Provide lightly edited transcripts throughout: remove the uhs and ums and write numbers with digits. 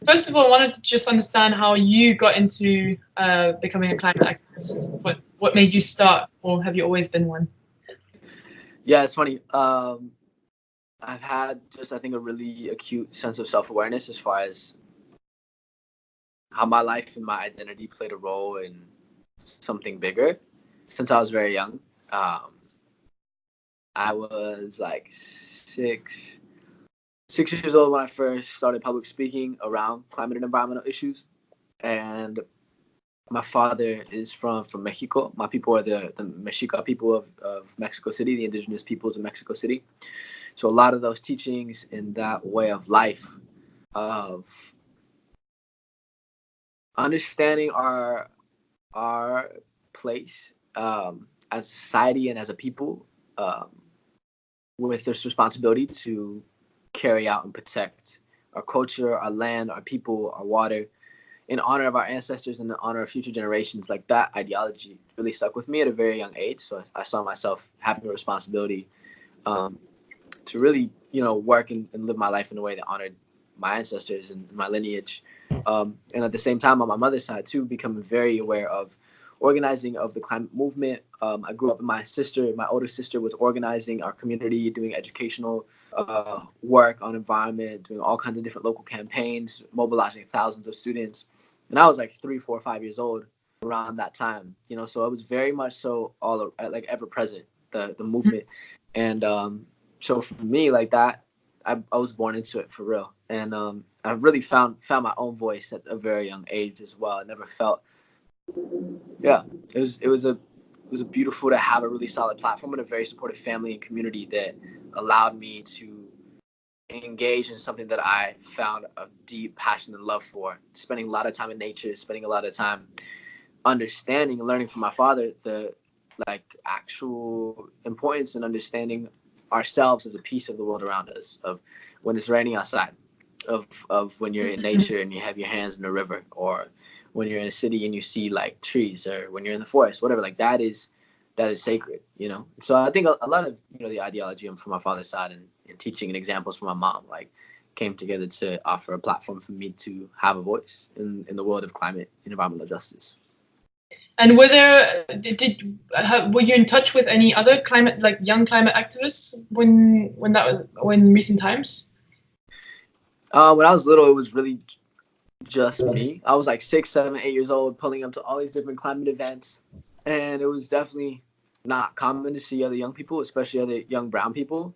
First of all, I wanted to just understand how you got into becoming a climate activist. What made you start, or have you always been one? Yeah, it's funny. I've had just, I think, a really acute sense of self-awareness as far as how my life and my identity played a role in something bigger since I was very young. Um, I was like six years old when I first started public speaking around climate and environmental issues. And my father is from Mexico. My people are the Mexica people of Mexico City, the indigenous peoples of Mexico City. So a lot of those teachings and that way of life of understanding our place as a society and as a people, um, with this responsibility to carry out and protect our culture, our land, our people, our water, in honor of our ancestors and in honor of future generations. Like, that ideology really stuck with me at a very young age. So I saw myself having a responsibility, um, to really, work and live my life in a way that honored my ancestors and my lineage. And at the same time, on my mother's side too, becoming very aware of organizing of the climate movement. I grew up with my older sister was organizing our community, doing educational work on environment, doing all kinds of different local campaigns, mobilizing thousands of students. And I was like 3, 4, 5 years old around that time, so it was very much so all like ever present, the movement. And so for me, like that, I was born into it for real. And I really found my own voice at a very young age as well. I never felt, yeah, it was a beautiful to have a really solid platform and a very supportive family and community that allowed me to engage in something that I found a deep passion and love for. Spending a lot of time in nature, spending a lot of time understanding and learning from my father the like actual importance and understanding ourselves as a piece of the world around us, of when it's raining outside, of when you're in nature and you have your hands in the river, or when you're in a city and you see like trees, or when you're in the forest, whatever. Like, that is sacred, so I think a lot of the ideology from my father's side, and teaching and examples from my mom, like, came together to offer a platform for me to have a voice in the world of climate and environmental justice. And were there were you in touch with any other climate, like young climate activists, when recent times? When I was little, it was really just me. I was like 6, 7, 8 years old, pulling up to all these different climate events, and it was definitely not common to see other young people, especially other young brown people.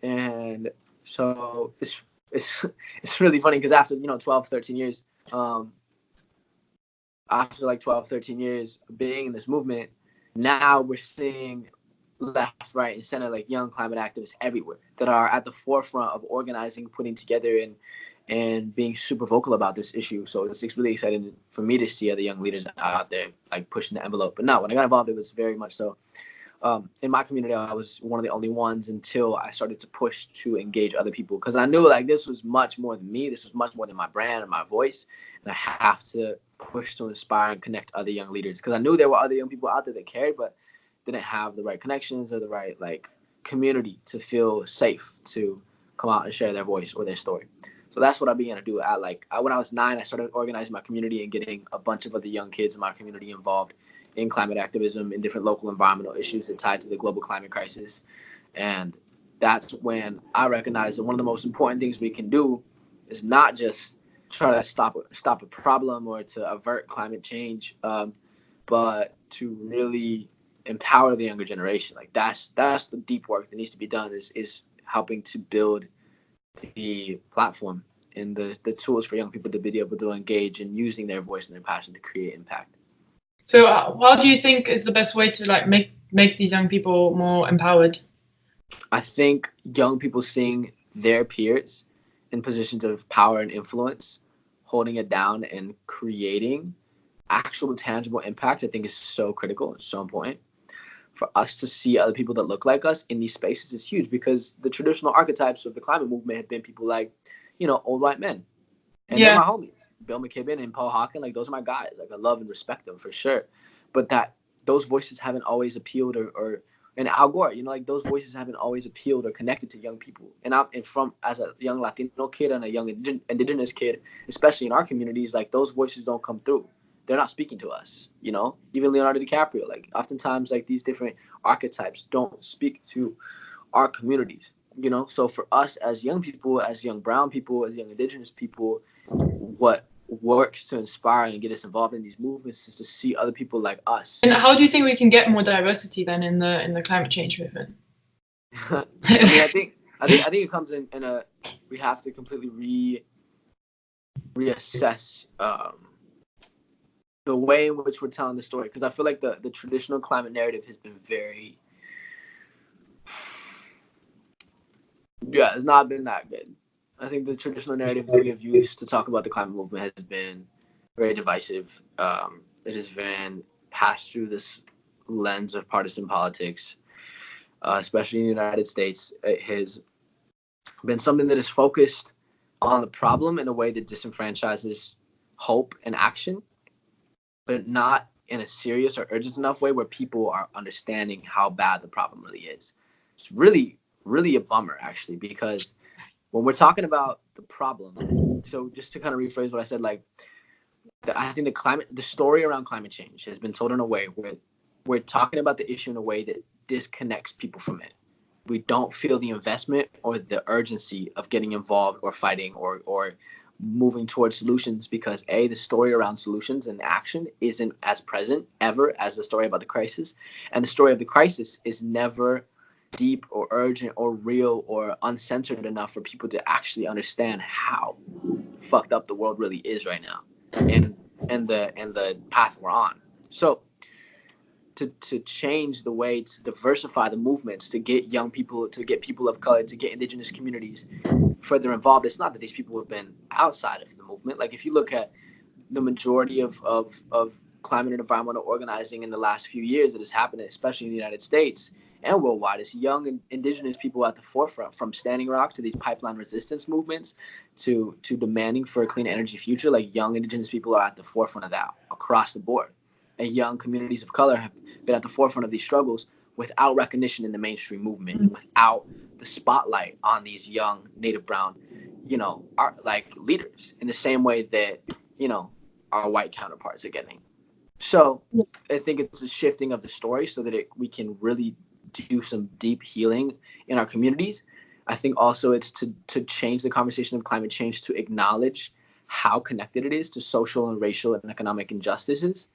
And so it's it's really funny because after 12, 13 years, um, after like 12, 13 years being in this movement, now we're seeing left, right, and center, like young climate activists everywhere that are at the forefront of organizing, putting together, and being super vocal about this issue. So it's really exciting for me to see other young leaders out there like pushing the envelope. But no, when I got involved, it was very much so. In my community, I was one of the only ones until I started to push to engage other people, because I knew like this was much more than me. This was much more than my brand and my voice, and I have to push to inspire and connect other young leaders, because I knew there were other young people out there that cared, but didn't have the right connections or the right like community to feel safe to come out and share their voice or their story. So that's what I began to do. When I was 9, I started organizing my community and getting a bunch of other young kids in my community involved in climate activism and different local environmental issues that tied to the global climate crisis. And that's when I recognized that one of the most important things we can do is not just try to stop a problem or to avert climate change, but to really empower the younger generation. Like, that's the deep work that needs to be done, is helping to build the platform and the tools for young people to be able to engage in using their voice and their passion to create impact. So, how do you think is the best way to like make these young people more empowered? I think young people seeing their peers in positions of power and influence, holding it down and creating actual tangible impact, I think is so critical and so important. For us to see other people that look like us in these spaces is huge, because the traditional archetypes of the climate movement have been people like, old white men. And they're Yeah. my homies. Bill McKibben and Paul Hawken, like, those are my guys. Like, I love and respect them for sure. But those voices haven't always appealed or and Al Gore, like those voices haven't always appealed or connected to young people. And from as a young Latino kid and a young indigenous kid, especially in our communities, like those voices don't come through. They're not speaking to us, Even Leonardo DiCaprio, like oftentimes like these different archetypes don't speak to our communities, So for us as young people, as young brown people, as young indigenous people, what works to inspire and get us involved in these movements is to see other people like us. And how do you think we can get more diversity then in the climate change movement? I think it comes in a, we have to completely reassess the way in which we're telling the story, because I feel like the traditional climate narrative has been very, it's not been that good. I think the traditional narrative that we have used to talk about the climate movement has been very divisive. It has been passed through this lens of partisan politics, especially in the United States. It has been something that is focused on the problem in a way that disenfranchises hope and action, but not in a serious or urgent enough way where people are understanding how bad the problem really is. It's really, really a bummer, actually, because when we're talking about the problem, so just to kind of rephrase what I said, like, I think the story around climate change has been told in a way where we're talking about the issue in a way that disconnects people from it. We don't feel the investment or the urgency of getting involved or fighting or moving towards solutions, because the story around solutions and action isn't as present ever as the story about the crisis. And the story of the crisis is never deep or urgent or real or uncensored enough for people to actually understand how fucked up the world really is right now and the path we're on. So to change the way, to diversify the movements, to get young people, to get people of color, to get indigenous communities further involved. It's not that these people have been outside of the movement. Like if you look at the majority of climate and environmental organizing in the last few years that has happened, especially in the United States and worldwide, is young and indigenous people at the forefront, from Standing Rock to these pipeline resistance movements to demanding for a clean energy future. Like young indigenous people are at the forefront of that across the board. And young communities of color have been at the forefront of these struggles without recognition in the mainstream movement, without the spotlight on these young Native Brown, like leaders in the same way that, our white counterparts are getting. So I think it's a shifting of the story so that we can really do some deep healing in our communities. I think also it's to change the conversation of climate change, to acknowledge how connected it is to social and racial and economic injustices.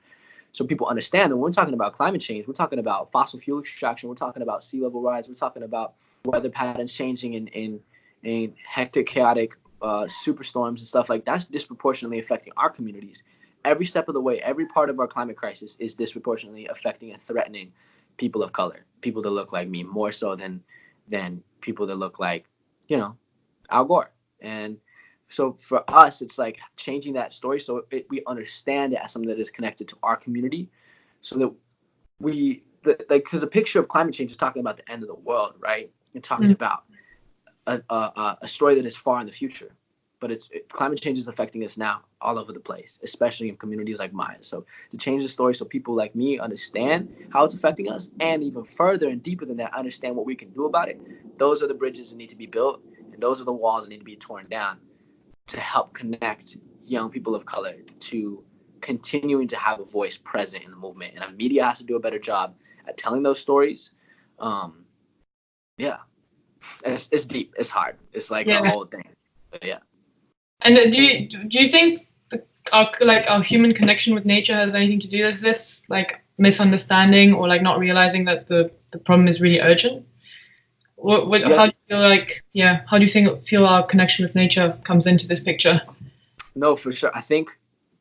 So people understand that when we're talking about climate change, we're talking about fossil fuel extraction, we're talking about sea level rise, we're talking about weather patterns changing in hectic, chaotic superstorms and stuff like that's disproportionately affecting our communities. Every step of the way, every part of our climate crisis is disproportionately affecting and threatening people of color, people that look like me, more so than people that look like, Al Gore. And so for us, it's like changing that story so we understand it as something that is connected to our community, so that because the picture of climate change is talking about the end of the world, right? And talking about a story that is far in the future. But climate change is affecting us now all over the place, especially in communities like mine. So to change the story so people like me understand how it's affecting us, and even further and deeper than that, understand what we can do about it, those are the bridges that need to be built, and those are the walls that need to be torn down to help connect young people of color to continuing to have a voice present in the movement. And our media has to do a better job at telling those stories. It's deep. It's hard. It's like a whole thing. But yeah. And do you think our human connection with nature has anything to do with this, like misunderstanding or like not realizing that the problem is really urgent? How do you feel our connection with nature comes into this picture? No, for sure. I think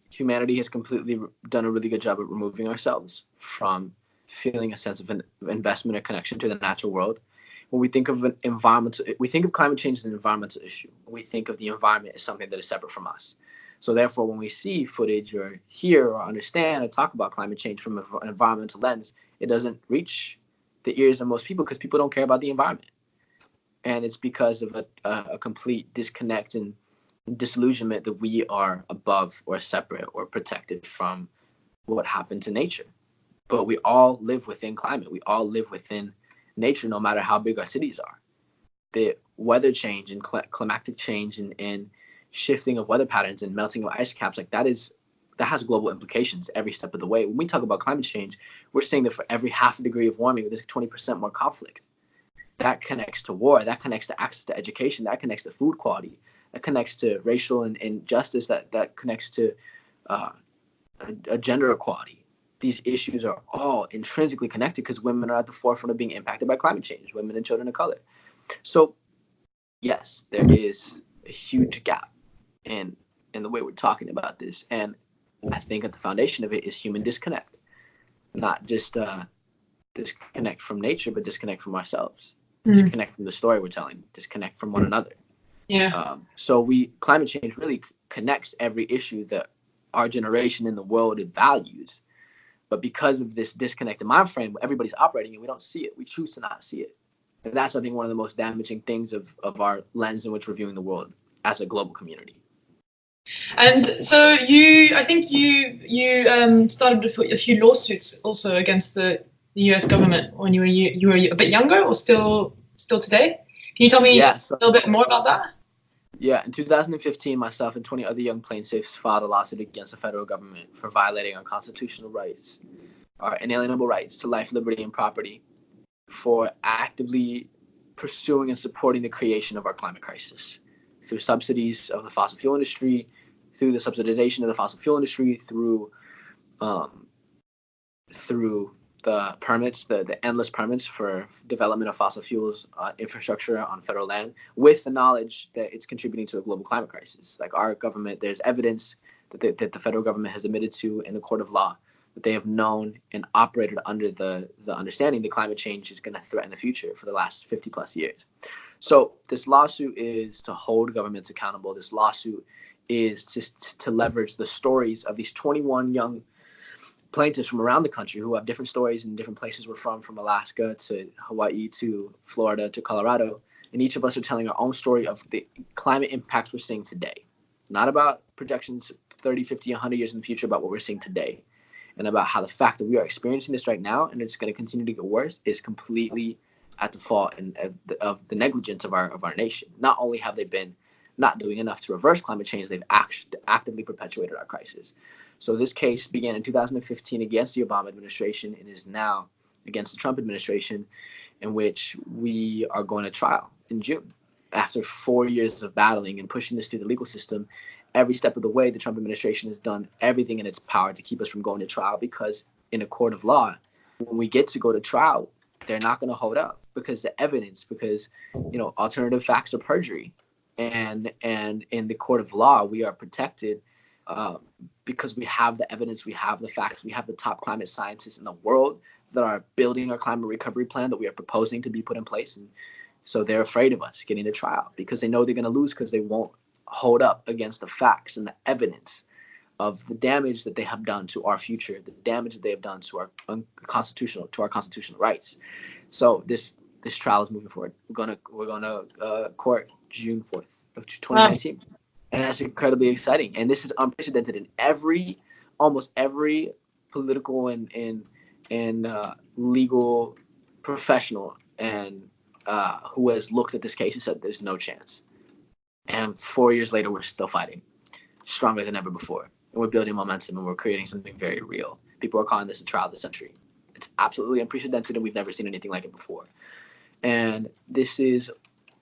humanity has completely done a really good job of removing ourselves from feeling a sense of investment or connection to the natural world. When we think of we think of climate change as an environmental issue. We think of the environment as something that is separate from us. So therefore, when we see footage or hear or understand or talk about climate change from an environmental lens, it doesn't reach the ears of most people because people don't care about the environment. And it's because of a complete disconnect and disillusionment that we are above or separate or protected from what happened to nature. But we all live within climate. We all live within nature, no matter how big our cities are. The weather change and climatic change and shifting of weather patterns and melting of ice caps, like that has global implications every step of the way. When we talk about climate change, we're saying that for every half a degree of warming, there's 20% more conflict. That connects to war, that connects to access to education, that connects to food quality, that connects to racial and justice, that connects to a gender equality. These issues are all intrinsically connected because women are at the forefront of being impacted by climate change, women and children of color. So yes, there is a huge gap in the way we're talking about this. And I think at the foundation of it is human disconnect, not just disconnect from nature, but disconnect from ourselves, disconnect from the story we're telling, disconnect from one another. Yeah. So climate change really connects every issue that our generation in the world values. But because of this disconnected mind frame, everybody's operating and we don't see it. We choose to not see it. And that's, I think, one of the most damaging things of our lens in which we're viewing the world as a global community. And so I think you started a few lawsuits also against the U.S. government when you were a bit younger, or still today. Can you tell me a little bit more about that? Yeah, in 2015, myself and 20 other young plaintiffs filed a lawsuit against the federal government for violating our constitutional rights, our inalienable rights to life, liberty, and property, for actively pursuing and supporting the creation of our climate crisis through subsidies of the fossil fuel industry, through the subsidization of the fossil fuel industry, through the permits, the endless permits for development of fossil fuels infrastructure on federal land, with the knowledge that it's contributing to a global climate crisis. Like our government, there's evidence that the federal government has admitted to in the court of law that they have known and operated under the understanding that climate change is going to threaten the future for the last 50 plus years. So this lawsuit is to hold governments accountable. This lawsuit is just to leverage the stories of these 21 young plaintiffs from around the country who have different stories in different places we're from Alaska to Hawaii to Florida to Colorado. And each of us are telling our own story of the climate impacts we're seeing today. Not about projections 30, 50, 100 years in the future, about what we're seeing today. And about how the fact that we are experiencing this right now and it's going to continue to get worse is completely at the fault of the negligence of our nation. Not only have they been not doing enough to reverse climate change, they've actively perpetuated our crisis. So this case began in 2015 against the Obama administration and is now against the Trump administration, in which we are going to trial in June. After 4 years of battling and pushing this through the legal system, every step of the way, the Trump administration has done everything in its power to keep us from going to trial, because in a court of law, when we get to go to trial, they're not going to hold up because the evidence, because, alternative facts are perjury. And in the court of law, we are protected because we have the evidence, we have the facts, we have the top climate scientists in the world that are building our climate recovery plan that we are proposing to be put in place. And so they're afraid of us getting to trial because they know they're going to lose because they won't hold up against the facts and the evidence of the damage that they have done to our future, the damage that they have done to our constitutional rights. So this trial is moving forward. We're gonna court June 4th of 2019. Wow. And that's incredibly exciting. And this is unprecedented in almost every political and legal professional and who has looked at this case and said there's no chance. And 4 years later, we're still fighting, stronger than ever before. And we're building momentum and we're creating something very real. People are calling this a trial of the century. It's absolutely unprecedented and we've never seen anything like it before. And this is,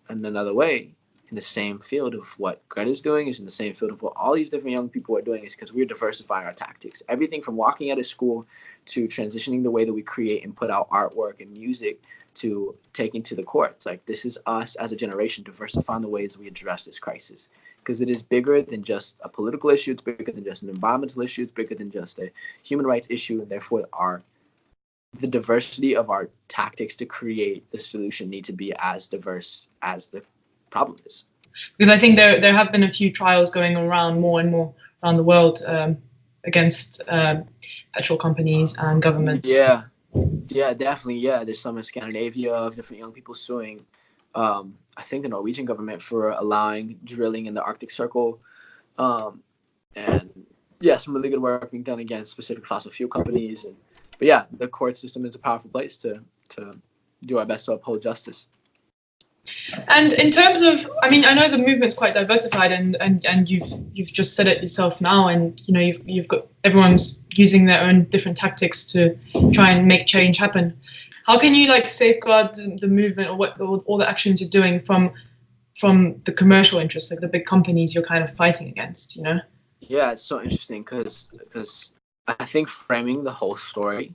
in another way, in the same field of what Greta's doing, is in the same field of what all these different young people are doing, is because we're diversifying our tactics. Everything from walking out of school to transitioning the way that we create and put out artwork and music to taking to the courts. Like, this is us as a generation diversifying the ways we address this crisis, because it is bigger than just a political issue. It's bigger than just an environmental issue. It's bigger than just a human rights issue. And therefore, the diversity of our tactics to create the solution need to be as diverse as the problem is. Because I think there have been a few trials going around more and more around the world against petrol companies and governments. Yeah, definitely. Yeah, there's some in Scandinavia of different young people suing, I think, the Norwegian government for allowing drilling in the Arctic Circle. And yeah, some really good work being done against specific fossil fuel companies. But yeah, the court system is a powerful place to do our best to uphold justice. And in terms of, I mean, I know the movement's quite diversified, and you've just said it yourself now, and you know you've got everyone's using their own different tactics to try and make change happen. How can you like safeguard the movement, or what all the actions you're doing from the commercial interests, like the big companies you're kind of fighting against, you know? Yeah, it's so interesting because I think framing the whole story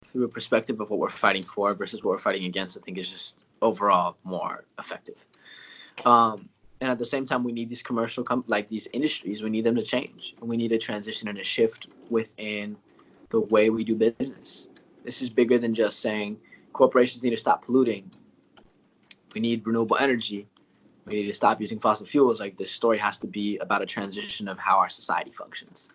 through a perspective of what we're fighting for versus what we're fighting against, I think is just overall more effective. And at the same time, we need these commercial, like these industries, we need them to change. And we need a transition and a shift within the way we do business. This is bigger than just saying corporations need to stop polluting. We need renewable energy. We need to stop using fossil fuels. Like, this story has to be about a transition of how our society functions.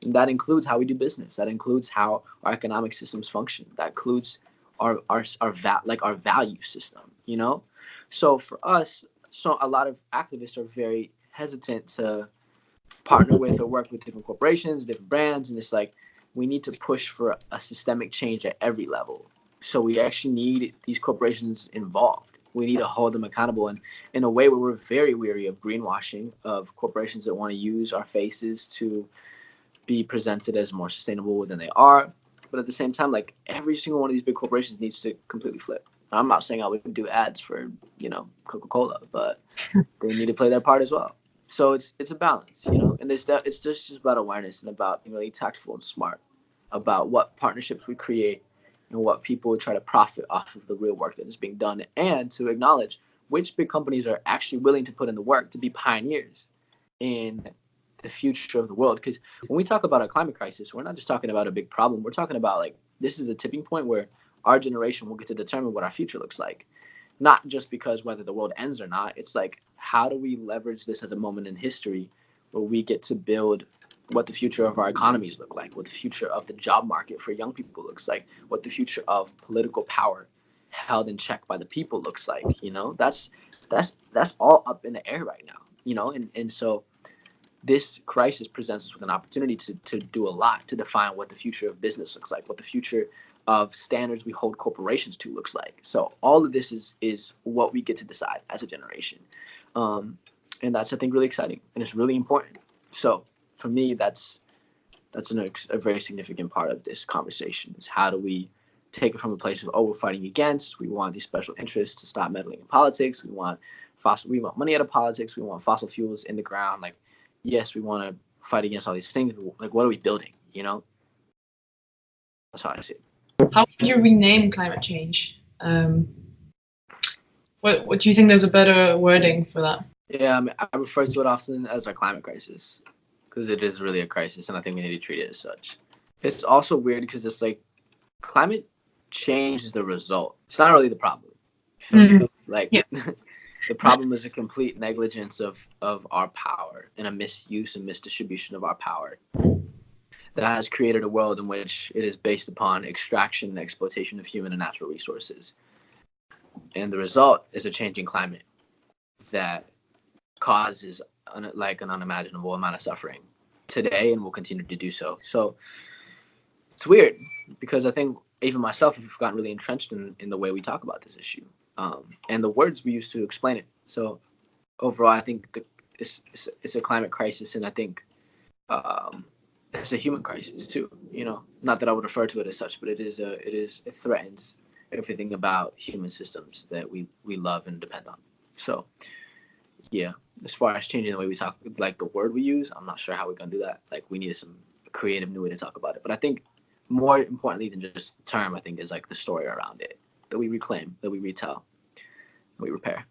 And that includes how we do business. That includes how our economic systems function. That includes our value system, you know? So for us, a lot of activists are very hesitant to partner with or work with different corporations, different brands. And it's like, we need to push for a systemic change at every level. So we actually need these corporations involved. We need to hold them accountable. And in a way where we're very weary of greenwashing, of corporations that want to use our faces to be presented as more sustainable than they are. But at the same time, like, every single one of these big corporations needs to completely flip. I'm not saying I would do ads for, you know, Coca-Cola, but they need to play their part as well. So it's a balance, you know, and it's just about awareness and about being really tactful and smart about what partnerships we create and what people try to profit off of the real work that is being done, and to acknowledge which big companies are actually willing to put in the work to be pioneers in the future of the world. Because when we talk about a climate crisis, we're not just talking about a big problem. We're talking about, like, this is a tipping point where our generation will get to determine what our future looks like. Not just because whether the world ends or not. It's like, how do we leverage this as a moment in history where we get to build what the future of our economies look like, what the future of the job market for young people looks like, what the future of political power held in check by the people looks like. You know, that's all up in the air right now, you know. And so this crisis presents us with an opportunity to do a lot to define what the future of business looks like, what the future of standards we hold corporations to looks like. So all of this is what we get to decide as a generation. And that's, I think, really exciting, and it's really important. So for me, that's a very significant part of this conversation, is how do we take it from a place of, we're fighting against, we want these special interests to stop meddling in politics, we want money out of politics, we want fossil fuels in the ground. Like, yes, we want to fight against all these things, but, like, what are we building, you know? That's how I see it. How would you rename climate change? What do you think there's a better wording for that? Yeah, I mean, I refer to it often as our climate crisis, because it is really a crisis, and I think we need to treat it as such. It's also weird because it's like, climate change is the result. It's not really the problem. Mm-hmm. Like, yeah. The problem is a complete negligence of our power, and a misuse and misdistribution of our power that has created a world in which it is based upon extraction and exploitation of human and natural resources. And the result is a changing climate that causes an unimaginable amount of suffering today, and will continue to do so. So it's weird, because I think even myself have gotten really entrenched in the way we talk about this issue, and the words we use to explain it. So overall, I think it's a climate crisis, and I think it's a human crisis too. You know, not that I would refer to it as such, but it threatens everything about human systems that we love and depend on. So yeah, as far as changing the way we talk, like the word we use, I'm not sure how we're gonna do that. Like, we needed some creative new way to talk about it. But I think more importantly than just the term, I think is like the story around it that we reclaim, that we retell, that we repair.